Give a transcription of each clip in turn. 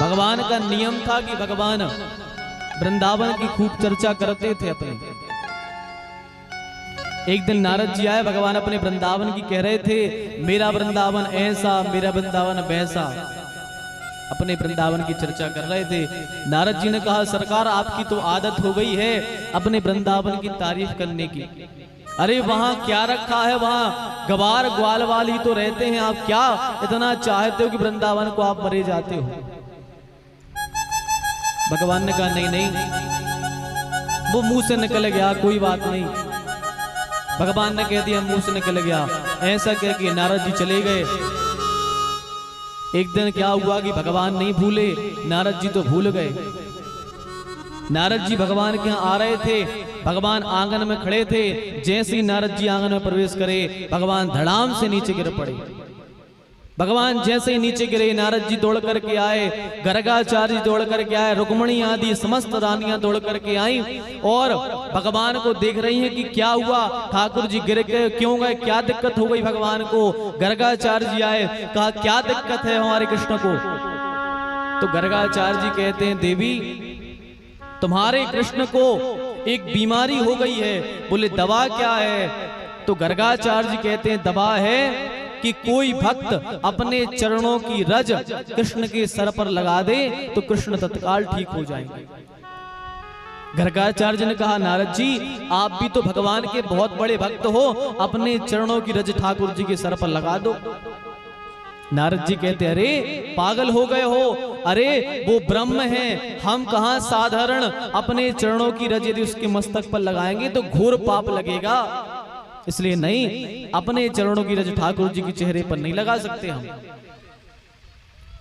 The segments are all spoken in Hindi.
भगवान का नियम था कि भगवान वृंदावन की खूब चर्चा करते थे अपने। एक दिन नारद जी आए, भगवान अपने वृंदावन की कह रहे थे, मेरा वृंदावन ऐसा, मेरा वृंदावन वैसा, अपने वृंदावन की चर्चा कर रहे थे। नारद जी ने कहा, सरकार आपकी तो आदत हो गई है अपने वृंदावन की तारीफ करने की। अरे वहां क्या रखा है, वहां गवार ग्वालवाल ही तो रहते हैं, आप क्या इतना चाहते हो कि वृंदावन को आप मरे जाते हो। भगवान ने कहा, नहीं नहीं, वो मुंह से निकल गया, कोई बात नहीं। भगवान ने कह दिया मुंह से निकल गया। ऐसा कह के नारद जी चले गए। एक दिन क्या हुआ कि भगवान नहीं भूले, नारद जी तो भूल गए। नारद जी भगवान के यहाँ आ रहे थे, भगवान आंगन में खड़े थे। जैसे ही नारद जी आंगन में प्रवेश करे, भगवान धड़ाम से नीचे गिर पड़े। भगवान जैसे ही नीचे गिरे, नारद जी दौड़ करके आए, गर्गाचार्य जी दौड़ करके आए, रुक्मणी आदि समस्त रानियां दौड़ करके आई और भगवान को देख रही हैं कि क्या हुआ, ठाकुर जी गिर गए, क्यों गए, क्या दिक्कत हो गई भगवान को। गर्गाचार्य जी आए, कहा क्या दिक्कत है हमारे कृष्ण को। तो गर्गाचार्य जी कहते हैं, देवी तुम्हारे कृष्ण को एक बीमारी हो गई है। बोले दवा क्या है। तो गर्गाचार्य जी कहते हैं, दवा है कि कोई भक्त अपने चरणों की रज कृष्ण के सर पर लगा दे तो कृष्ण तत्काल ठीक हो जाएंगे। गर्गाचार्य ने कहा, नारद जी आप भी तो भगवान के बहुत बड़े भक्त हो, अपने चरणों की रज ठाकुर जी के सर पर लगा दो। नारद जी कहते, अरे पागल हो गए हो, अरे वो ब्रह्म है, हम कहां साधारण अपने चरणों की रज यदि उसके मस्तक पर लगाएंगे तो घोर पाप लगेगा, इसलिए नहीं, अपने चरणों की रज ठाकुर जी के चेहरे पर नहीं लगा सकते हम।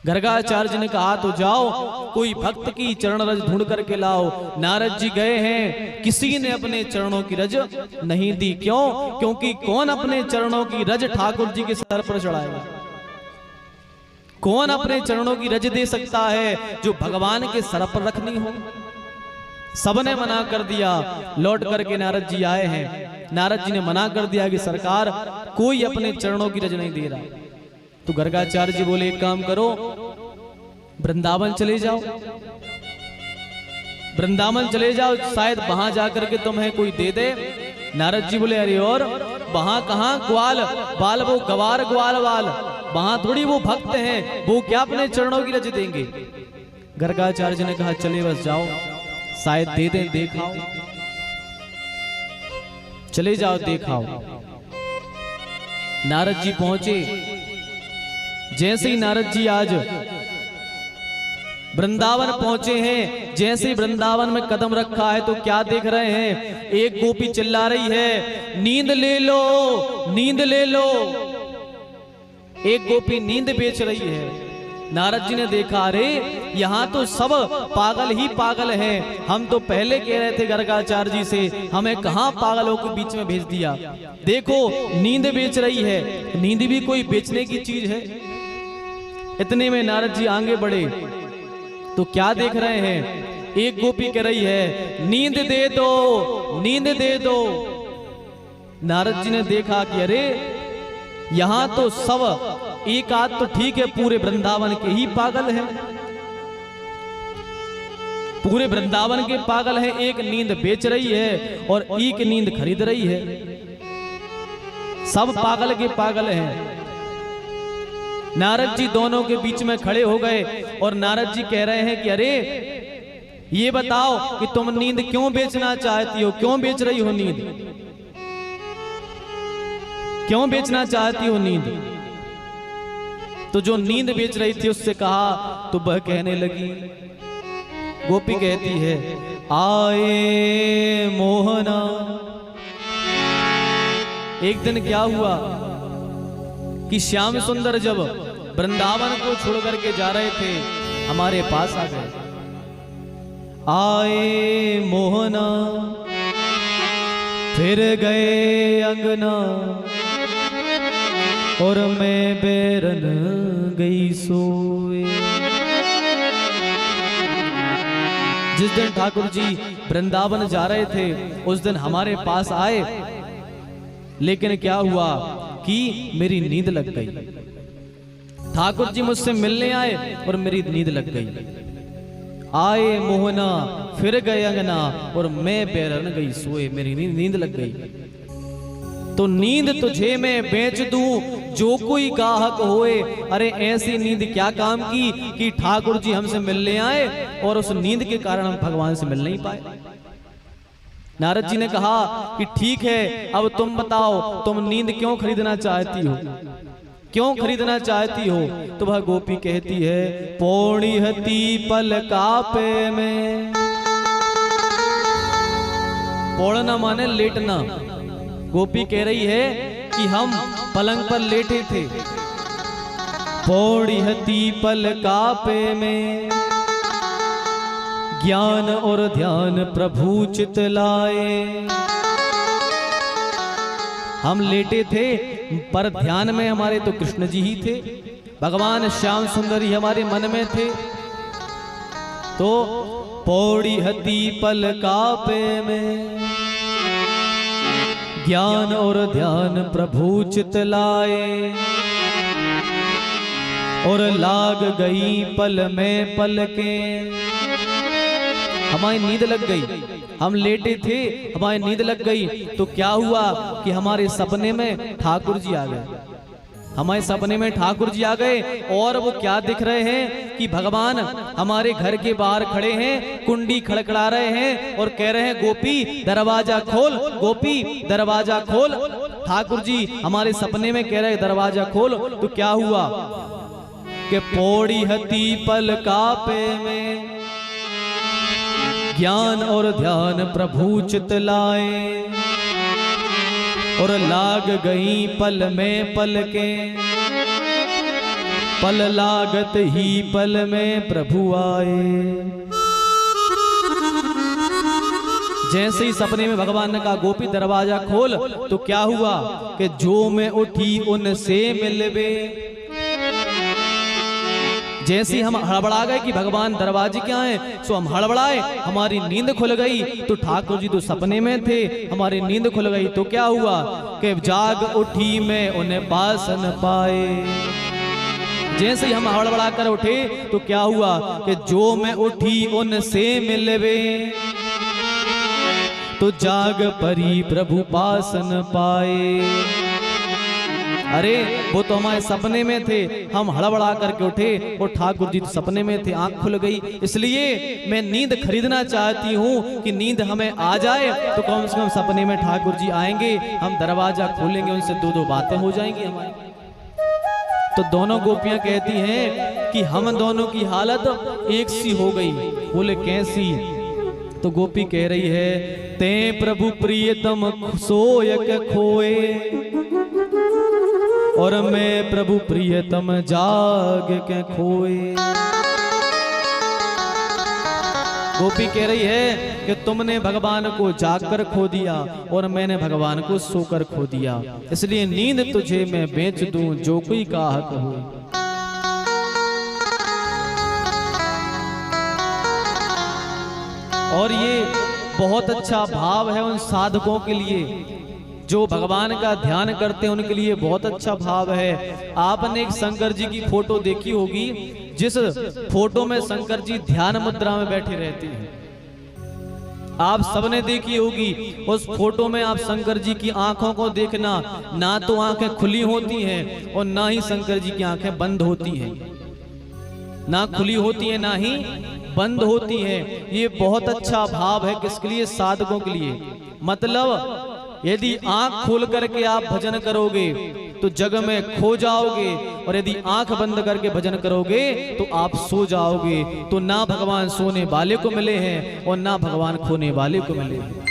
गर्गाचार्य जी ने कहा, तो जाओ कोई भक्त की चरण रज ढूंढ करके लाओ। नारद जी गए हैं, किसी ने अपने चरणों की रज नहीं दी। क्यों? क्योंकि कौन अपने चरणों की रज ठाकुर जी के सर पर चढ़ाएगा। कौन अपने चरणों की रज दे सकता है जो भगवान के सर पर रखनी हो। सबने मना कर दिया। लौट करके नारद जी आए हैं, नारद जी ने मना कर दिया कि सरकार कोई अपने चरणों की रज नहीं दे रहा। तो गर्गाचार्य जी बोले, एक काम करो, वृंदावन चले जाओ, वृंदावन चले जाओ, शायद वहां जाकर के तुम्हें कोई दे दे। नारद जी बोले, अरे और वहां कहां ग्वाल बाल, वो गवार ग्वाल वाल, वहां थोड़ी वो भक्त हैं, वो क्या अपने चरणों की रज देंगे। गर्गाचार्य जी ने कहा, चले बस जाओ, शायद दे दें, देखाओ, चले जाओ देखाओ। नारद जी पहुंचे। जैसे ही नारद जी आज वृंदावन पहुंचे हैं, जैसे ही वृंदावन में कदम रखा है तो क्या देख रहे हैं, एक गोपी चिल्ला रही है, नींद ले लो, नींद ले लो। एक गोपी नींद बेच रही है। नारद जी ने देखा, अरे यहाँ तो सब पागल ही पागल हैं, हम तो पहले कह रहे थे गर्गाचार्य जी से, हमें कहाँ पागलों के बीच में भेज दिया। देखो नींद बेच रही है, नींद भी कोई बेचने की चीज है। इतने में नारद जी आगे बढ़े तो क्या देख रहे हैं, एक गोपी कह रही है, नींद दे दो, नींद दे दो। नारद जी ने देखा कि अरे यहां तो सब एक आध तो ठीक है, पूरे वृंदावन के ही पागल हैं, पूरे वृंदावन के पागल हैं। एक नींद बेच रही है और एक नींद खरीद रही है, सब पागल के पागल हैं। नारद जी दोनों के बीच में खड़े हो गए और नारद जी कह रहे हैं कि अरे ये बताओ कि तुम नींद क्यों बेचना चाहती हो, क्यों बेच रही हो नींद, क्यों बेचना चाहती हो नींद। तो जो नींद बेच रही थी उससे कहा, तो वह कहने लगी, गोपी कहती है, आए मोहना। एक दिन क्या हुआ कि श्याम सुंदर जब वृंदावन को छोड़ करके जा रहे थे, हमारे पास आ गए। आए मोहना फिर गए अंगना, और मैं बैरन गई सोए। जिस दिन ठाकुर जी वृंदावन जा रहे थे उस दिन हमारे पास आए, लेकिन क्या हुआ कि मेरी नींद लग गई। ठाकुर जी मुझसे मिलने आए और मेरी नींद लग गई। आए मोहना फिर गए अंगना और मैं बैरन गई सोए, मेरी नींद लग गई। तो नींद तुझे मैं बेच दूं जो कोई गाहक होए। अरे ऐसी नींद क्या काम की कि ठाकुर जी हमसे मिलने आए और उस नींद के कारण हम भगवान से मिल नहीं पाए। नारद जी ने कहा कि ठीक है, अब तुम बताओ तुम नींद क्यों खरीदना चाहती हो, क्यों खरीदना चाहती हो। तो वह गोपी कहती है, पौड़ी हती पल कापे में। पौड़ना माने लेटना। गोपी कह रही है कि हम पलंग पर लेटे थे। पौड़ी हती पल कापे में, ज्ञान और ध्यान प्रभु चित लाए। हम लेटे थे पर ध्यान में हमारे तो कृष्ण जी ही थे, भगवान श्याम सुंदर ही हमारे मन में थे। तो पौड़ी हती पल कापे में, ज्ञान और ध्यान प्रभु चित लाए। और लाग गई पल में पल के, हमारी नींद लग गई। हम लेटे थे, हमारी नींद लग गई। तो क्या हुआ कि हमारे सपने में ठाकुर जी आ गए। हमारे सपने में ठाकुर जी आ गए और वो क्या दिख रहे हैं कि भगवान हमारे घर के बाहर खड़े हैं, कुंडी खड़खड़ा रहे हैं और कह रहे हैं, गोपी दरवाजा खोल, गोपी दरवाजा खोल। ठाकुर जी हमारे सपने में कह रहे हैं दरवाजा खोल। तो क्या हुआ कि पौड़ी हती पल कापे में, ज्ञान और ध्यान प्रभु चित लाए। और लाग गई पल में पल के, पल लागत ही पल में प्रभु आए। जैसे ही सपने में भगवान ने कहा गोपी दरवाजा खोल, तो क्या हुआ कि जो मैं उठी उनसे मिलवे। जैसे ही हम हड़बड़ा गए कि भगवान दरवाजे क्या हैं, सो हम हड़बड़ाए, हमारी नींद खुल गई। तो ठाकुर जी तो सपने में थे, हमारी नींद खुल गई। तो क्या हुआ कि जाग उठी मैं उन्हें पास न पाए। जैसे ही हम हड़बड़ा कर उठे तो क्या हुआ कि जो मैं उठी उनसे मिलवे। तो जाग परी प्रभु पास न पाए। अरे वो तो हमारे सपने में थे, हम हड़बड़ा करके उठे और ठाकुर जी तो सपने में थे, आंख खुल गई। इसलिए मैं नींद खरीदना चाहती हूँ कि नींद हमें आ जाए तो कम से कम सपने में ठाकुर जी आएंगे, हम दरवाजा खोलेंगे, उनसे दो दो बातें हो जाएंगी हमारी। तो दोनों गोपियां कहती हैं कि हम दोनों की हालत एक सी हो गई। बोले कैसी? तो गोपी कह रही है, ते प्रभु प्रियतम सोयक खोए और मैं प्रभु प्रियतम जाग के खोए। गोपी कह रही है कि तुमने भगवान को जागकर खो दिया और मैंने भगवान को सोकर खो दिया, इसलिए नींद तुझे मैं बेच दूं जो कोई गाहक हो। और ये बहुत अच्छा भाव है उन साधकों के लिए जो भगवान का ध्यान करते हैं, उनके लिए बहुत अच्छा भाव है। आपने एक शंकर जी की फोटो देखी होगी, जिस फोटो में शंकर जी ध्यान मुद्रा में बैठे रहते हैं, आप सबने देखी होगी। उस फोटो में आप शंकर जी की आंखों को देखना, ना तो आंखें खुली होती हैं और ना ही शंकर जी की आंखें बंद होती हैं, ना खुली होती है ना ही बंद होती है। ये बहुत अच्छा भाव है किसके लिए? साधकों के लिए। मतलब यदि आंख खोल करके आप भजन करोगे तो जग में खो जाओगे, और यदि आंख बंद करके भजन करोगे तो आप सो जाओगे। तो ना भगवान सोने वाले को मिले हैं और ना भगवान खोने वाले को मिले हैं।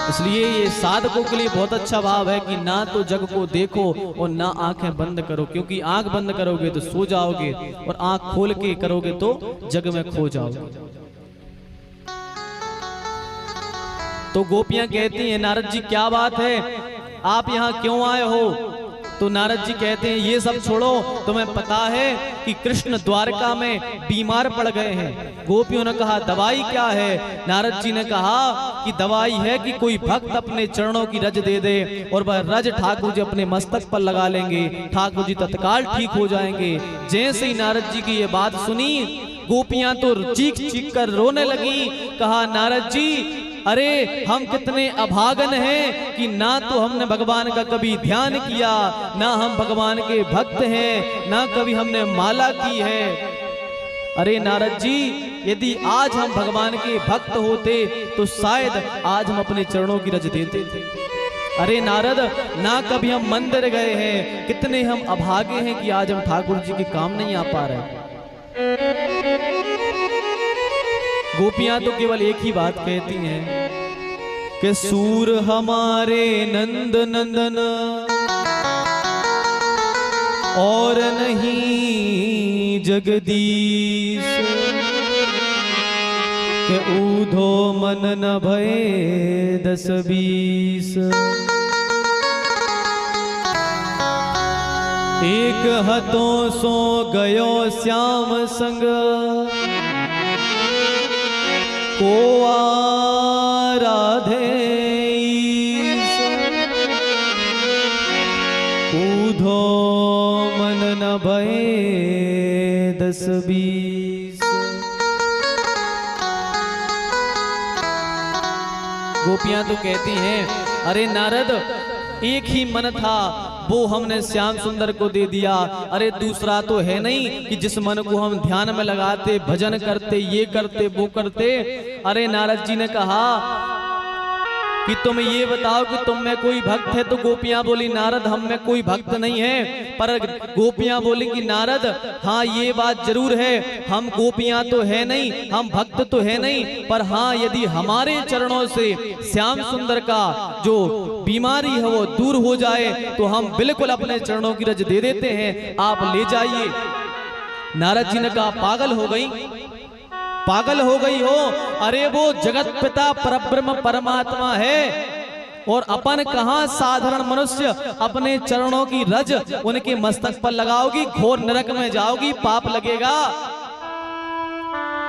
इसलिए ये साधकों के लिए बहुत अच्छा भाव है कि ना तो जग को देखो और ना आंखें बंद करो, क्योंकि आंख बंद करोगे तो सो जाओगे और आंख खोल के करोगे तो जग में खो जाओगे। तो गोपियां कहती हैं, नारद जी क्या बात है, आप यहाँ क्यों आए हो? तो नारद जी कहते हैं ये सब छोड़ो, तुम्हें पता है कि कृष्ण द्वारका में बीमार पड़ गए हैं। गोपियों ने कहा दवाई क्या है? नारद जी ने कहा कि दवाई है कि कोई भक्त अपने चरणों की रज दे दे और वह रज ठाकुर जी अपने मस्तक पर लगा लेंगे, ठाकुर जी तत्काल ठीक हो जाएंगे। जैसे ही नारद जी की ये बात सुनी, गोपियां तो चीख चीख कर रोने लगी। कहा नारद जी, अरे हम कितने अभागन हैं कि ना तो हमने भगवान का कभी ध्यान किया, ना हम भगवान के भक्त हैं, ना कभी हमने माला की है। अरे नारद जी, यदि आज हम भगवान के भक्त होते तो शायद आज हम अपने चरणों की रज देते थे। अरे नारद, ना कभी हम मंदिर गए हैं, कितने हम अभागे हैं कि आज हम ठाकुर जी के काम नहीं आ पा रहे। गोपियां तो केवल एक ही बात कहती हैं कि सूर हमारे नंद नंदन और नहीं जगदीश, के ऊधो मन न भये 10-20। एक हथों सो गयो श्याम संग, को आराधे ऊधो मन न भये 10-20। गोपियां तो कहती हैं अरे नारद, एक ही मन था, वो हमने श्याम सुंदर को दे दिया। अरे दूसरा तो है नहीं कि जिस मन को हम ध्यान में लगाते, भजन करते, ये करते, वो करते। अरे नारद जी ने कहा कि तुम ये बताओ कि तुम में कोई भक्त है? तो गोपियां बोली नारद, हम में कोई भक्त नहीं है। पर गोपियां बोली कि नारद, हाँ ये बात जरूर है, हम गोपियां तो है नहीं, हम भक्त तो है नहीं, पर हाँ यदि हमारे चरणों से श्याम सुंदर का जो बीमारी है वो दूर हो जाए तो हम बिल्कुल अपने चरणों की रज दे देते हैं, आप ले जाइए। नारद जी ने कहा पागल हो गई, पागल हो गई हो? अरे वो जगत पिता परब्रह्म परमात्मा है और अपन कहां साधारण मनुष्य अपने चरणों की रज उनके मस्तक पर लगाओगी, घोर नरक में जाओगी, पाप लगेगा।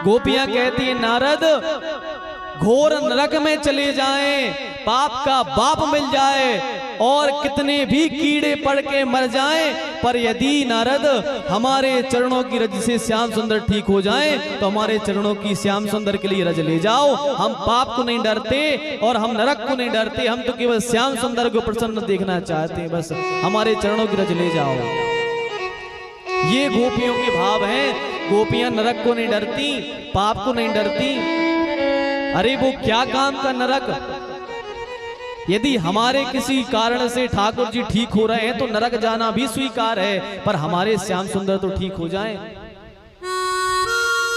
गोपियां कहती है नारद, घोर नरक में चले जाएं, पाप का बाप मिल जाए और कितने भी कीड़े पड़ के मर जाएं, पर यदि नारद हमारे चरणों की रज से श्याम सुंदर ठीक हो जाएं तो हमारे चरणों की श्याम सुंदर के लिए रज ले जाओ। हम पाप को नहीं डरते और हम नरक को नहीं डरते, हम तो केवल श्याम सुंदर को प्रसन्न देखना चाहते हैं, बस हमारे चरणों की रज ले जाओ। ये गोपियों के भाव हैं। गोपियां नरक को नहीं डरती, पाप को नहीं डरती। अरे वो क्या काम का नरक? यदि हमारे किसी कारण से ठाकुर जी ठीक हो रहे हैं तो नरक जाना भी स्वीकार है, पर हमारे श्याम सुंदर तो ठीक हो जाएं।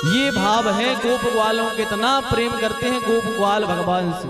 ये भाव है गोप ग्वालों के, इतना प्रेम करते हैं गोप ग्वाल भगवान से।